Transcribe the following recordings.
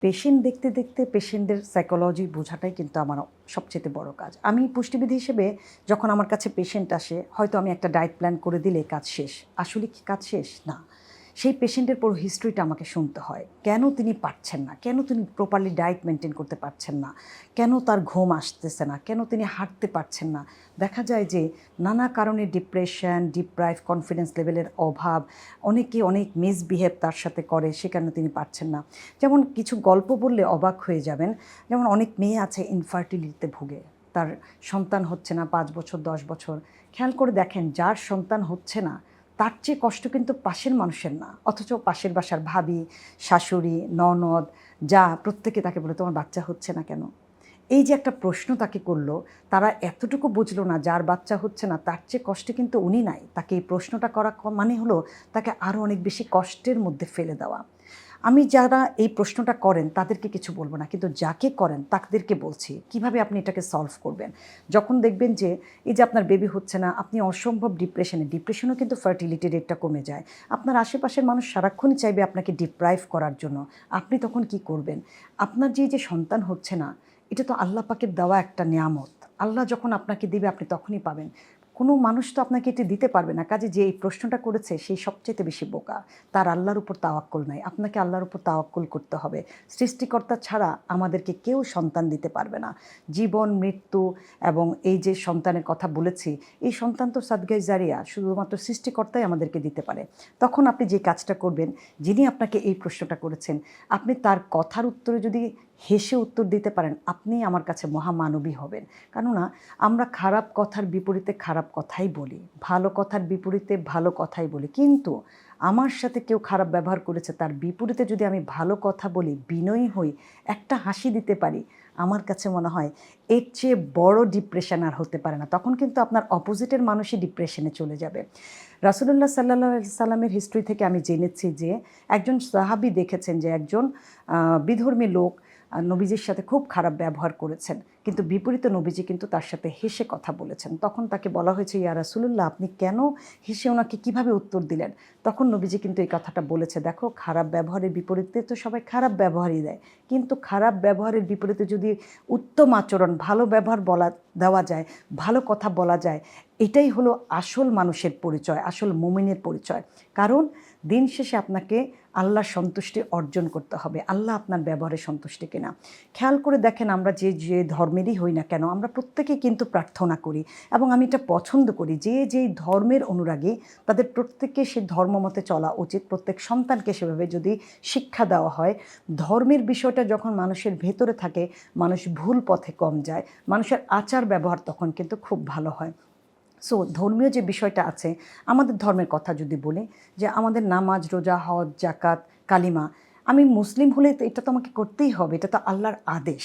Patient দেখতে দেখতে পেশেন্টের সাইকোলজি বোঝাটাই কিন্তু আমার সবচেয়ে বড় কাজ। আমি পুষ্টিবিদ হিসেবে যখন আমার কাছে পেশেন্ট আসে, হয়তো আমি একটা ডায়েট প্ল্যান করে দিলে কাজ শেষ। আসলে কি কাজ শেষ? না। সেই পেশেন্টের পুরো হিস্ট্রিটা আমাকে শুনতে হয়। কেন তিনি পারছেন না? কেন তিনি প্রপারলি ডায়েট মেইনটেইন করতে পারছেন না? কেন তার ঘুম আসতেছে না? কেন তিনি হাঁটতে পারছেন না? দেখা যায় যে নানা কারণে ডিপ্রেশন, ডিপ্রাইভ কনফিডেন্স লেভেলের অভাব, অনেকে অনেক মিসবিহেভ তার সাথে করে, সে কারণে তিনি পারছেন না। যেমন কিছু গল্প বললে অবাক হয়ে যাবেন। যেমন অনেক মেয়ে আছে ইনফার্টিলিটিতে ভুগে। তার সন্তান হচ্ছে না ৫ বছর, ১০ বছর। খেয়াল করে দেখেন যার সন্তান হচ্ছে না, তার চেয়ে কষ্ট কিন্তু পাশের মানুষের না। অথচ পাশের বাসার ভাবি, শাশুড়ি, ননদ, যা প্রত্যেকে তাকে বলে, "তোমার বাচ্চা হচ্ছে না কেন?" এই যে একটা প্রশ্ন তাকে করলো, তারা এতটুকু বুঝলো না যার বাচ্চা হচ্ছে না তার চেয়ে কষ্টে কিন্তু উনি নাই। তাকে এই প্রশ্নটা করা মানে হলো তাকে আরও অনেক বেশি কষ্টের মধ্যে ফেলে দেওয়া। আমি যারা এই প্রশ্নটা করেন তাদেরকে কিছু বলব না। কিন্তু যাকে করেন তাদেরকে বলছি, কিভাবে আপনি এটাকে সলভ করবেন। যখন দেখবেন যে এই যে আপনার বেবি হচ্ছে না, আপনি অসম্ভব ডিপ্রেশনেও কিন্তু ফার্টিলিটি রেটটা কমে যায়। আপনার আশেপাশের মানুষ সারাক্ষণই চাইবে আপনাকে ডিপ্রাইভ করার জন্য। আপনি তখন কি করবেন? আপনার যে সন্তান হচ্ছে না, এটা তো আল্লাহ পাকের দেওয়া একটা নিয়ামত। আল্লাহ যখন আপনাকে দিবে আপনি তখনই পাবেন। কোনো মানুষ তো আপনাকে এটি দিতে পারবে না। কাজেই যে এই প্রশ্নটা করেছে সেই সবচাইতে বেশি বোকা। তার আল্লাহর উপর তাওয়াক্কুল নাই। আপনাকে আল্লাহর উপর তাওয়াক্কুল করতে হবে। সৃষ্টিকর্তা ছাড়া আমাদেরকে কেউ সন্তান দিতে পারবে না। জীবন, মৃত্যু এবং এই যে সন্তানের কথা বলেছি, এই সন্তান তো সাদগায়ে জারিয়া, শুধুমাত্র সৃষ্টিকর্তাই আমাদেরকে দিতে পারে। তখন আপনি যে কাজটা করবেন, যিনি আপনাকে এই প্রশ্নটা করেছেন, আপনি তার কথার উত্তরে যদি হেসে উত্তর দিতে পারেন, আপনি আমার কাছে মহামানবী হবেন। কেননা আমরা খারাপ কথার বিপরীতে খারাপ কথাই বলি, ভালো কথার বিপরীতে ভালো কথাই বলি। কিন্তু আমার সাথে কেউ খারাপ ব্যবহার করেছে, তার বিপরীতে যদি আমি ভালো কথা বলি, বিনয়ী হই, একটা হাসি দিতে পারি, আমার কাছে মনে হয় এর চেয়ে বড় ডিপ্রেশন আর হতে পারে না। তখন কিন্তু আপনার অপোজিটের মানুষই ডিপ্রেশনে চলে যাবে। রাসূলুল্লাহ সাল্লাল্লাহু আলাইহি সাল্লামের হিস্ট্রি থেকে আমি জেনেছি যে একজন সাহাবী দেখেছেন যে একজন বিধর্মী লোক নবীজির সাথে খুব খারাপ ব্যবহার করেছেন। কিন্তু বিপরীতে নবীজি কিন্তু তার সাথে হেসে কথা বলেছেন। তখন তাকে বলা হয়েছে, ইয়া রাসূলুল্লাহ, আপনি কেন হেসে ওনাকে কিভাবে উত্তর দিলেন? তখন নবীজি কিন্তু এই কথাটা বলেছে, দেখো খারাপ ব্যবহারের বিপরীতে তো সবাই খারাপ ব্যবহারই দেয়। কিন্তু খারাপ ব্যবহারের বিপরীতে যদি উত্তম আচরণ, ভালো ব্যবহার দেওয়া যায়, ভালো কথা বলা যায়, এটাই হলো আসল মানুষের পরিচয়, আসল মুমিনের পরিচয়। কারণ দিন শেষে আপনাকে আল্লাহর সন্তুষ্টি অর্জন করতে হবে। আল্লাহ আপনার ব্যবহারে সন্তুষ্টি কিনা। খেয়াল করে দেখেন আমরা যে ধর্মেরই হই না কেন, আমরা প্রত্যেকেই কিন্তু প্রার্থনা করি এবং আমি এটা পছন্দ করি যে যেই ধর্মের অনুরাগী তাদের প্রত্যেককে সে ধর্মমতে চলা উচিত। প্রত্যেক সন্তানকে সেভাবে যদি শিক্ষা দেওয়া হয়, ধর্মের বিষয়টা যখন মানুষের ভেতরে থাকে, মানুষ ভুল পথে কম যায়, মানুষের আচার ব্যবহার তখন কিন্তু খুব ভালো হয়। সো ধর্মীয় যে বিষয়টা আছে, আমাদের ধর্মের কথা যদি বলি, যে আমাদের নামাজ, রোজা, হজ, জাকাত, কালিমা, আমি মুসলিম হলে তো এটা তো আমাকে করতেই হবে, এটা তো আল্লাহর আদেশ।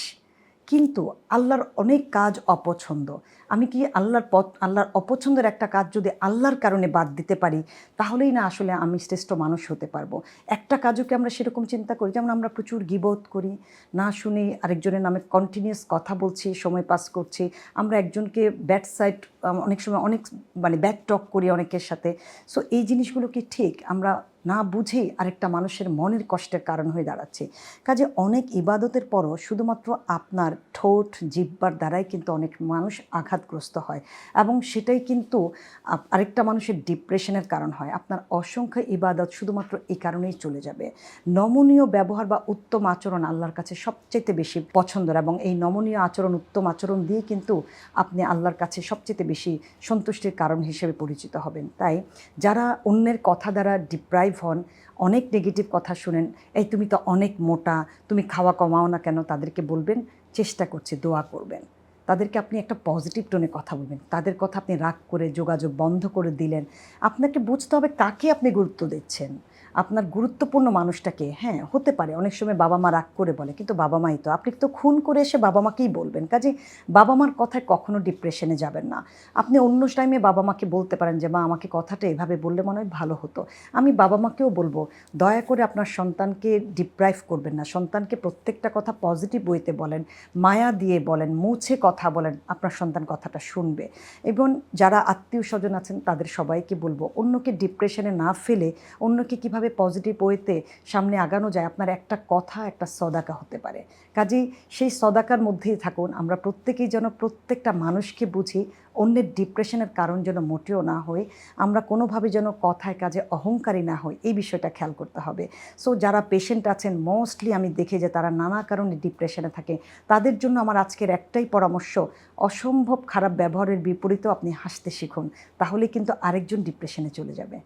কিন্তু আল্লাহর অনেক কাজ অপছন্দ। আমি কি আল্লাহর অপছন্দের একটা কাজ যদি আল্লাহর কারণে বাদ দিতে পারি, তাহলেই না আসলে আমি শ্রেষ্ঠ মানুষ হতে পারবো। একটা কাজও কি আমরা সেরকম চিন্তা করি? যেমন আমরা প্রচুর গীবত করি, না শুনে আরেকজনের নামে কন্টিনিউয়াস কথা বলছি, সময় পাস করছি। আমরা একজনকে ব্যাড সাইড, অনেক সময় অনেক মানে ব্যাড টক করি অনেকের সাথে। সো এই জিনিসগুলো কি ঠিক? আমরা না বুঝেই আরেকটা মানুষের মনের কষ্টের কারণ হয়ে দাঁড়াচ্ছি। কাজে অনেক ইবাদতের পরও শুধুমাত্র আপনার ঠোঁট, জিহ্বার দ্বারাই কিন্তু অনেক মানুষ আঘাতগ্রস্ত হয় এবং সেটাই কিন্তু আরেকটা মানুষের ডিপ্রেশনের কারণ হয়। আপনার অসংখ্য ইবাদত শুধুমাত্র এই কারণেই চলে যাবে। নমনীয় ব্যবহার বা উত্তম আচরণ আল্লাহর কাছে সবচাইতে বেশি পছন্দের এবং এই নমনীয় আচরণ, উত্তম আচরণ দিয়ে কিন্তু আপনি আল্লাহর কাছে সবচাইতে বেশি সন্তুষ্টির কারণ হিসেবে পরিচিত হবেন। তাই যারা অন্যের কথা দ্বারা ডিপ্রাইভ হন, অনেক নেগেটিভ কথা শুনেন, এই তুমি তো অনেক মোটা, তুমি খাওয়া কমাও না কেন, তাদেরকে বলবেন চেষ্টা করছি, দোয়া করবেন। তাদেরকে আপনি একটা পজিটিভ টোনে কথা বলবেন। তাদের কথা আপনি রাগ করে যোগাযোগ বন্ধ করে দিলেন। আপনাকে বুঝতে হবে কাকে আপনি গুরুত্ব দিচ্ছেন। আপনার গুরুত্বপূর্ণ মানুষটাকে, হ্যাঁ, হতে পারে অনেক সময় বাবা-মা রাগ করে বলে, কিন্তু বাবা-মাই তো। আপনি তো খুন করে এসে বাবা-মাকেই বলবেন। কাজেই বাবা-মার কথায় কখনো ডিপ্রেশনে যাবেন না। আপনি অন্য টাইমে বাবা-মাকে বলতে পারেন যে, মা আমাকে কথাটা এভাবে বললে মনে হয় ভালো হতো। আমি বাবা-মাকেও বলব, দয়া করে আপনার সন্তানকে ডিপ্রাইভ করবেন না। সন্তানকে প্রত্যেকটা কথা পজিটিভ ওয়েতে বলেন, মায়া দিয়ে বলেন, মুছে কথা বলেন, আপনার সন্তান কথাটা শুনবে। এবং যারা আত্মীয়স্বজন আছেন তাদের সবাইকে বলব, অন্যকে ডিপ্রেশনে না ফেলে অন্যকে কীভাবে কিভাবে পজিটিভ ওয়েতে সামনে আগানো যায়, আপনার একটা কথা একটা সদাকা হতে পারে। কাজেই সেই সদাকার মধ্যেই থাকুন। আমরা প্রত্যেকেই যেন প্রত্যেকটা মানুষকে বুঝি, অন্যের ডিপ্রেশনের কারণ যেন মোটেও না হই। আমরা কোনোভাবে যেন কথায় কাজে অহংকারী না হই, এই বিষয়টা খেয়াল করতে হবে। সো যারা পেশেন্ট আছেন মোস্টলি আমি দেখি যে তারা নানা কারণে ডিপ্রেশনে থাকে। তাদের জন্য আমার আজকের একটাই পরামর্শ, অসম্ভব খারাপ ব্যবহারের বিপরীতেও আপনি হাসতে শিখুন। তাহলে কিন্তু আরেকজন ডিপ্রেশনে চলে যাবে।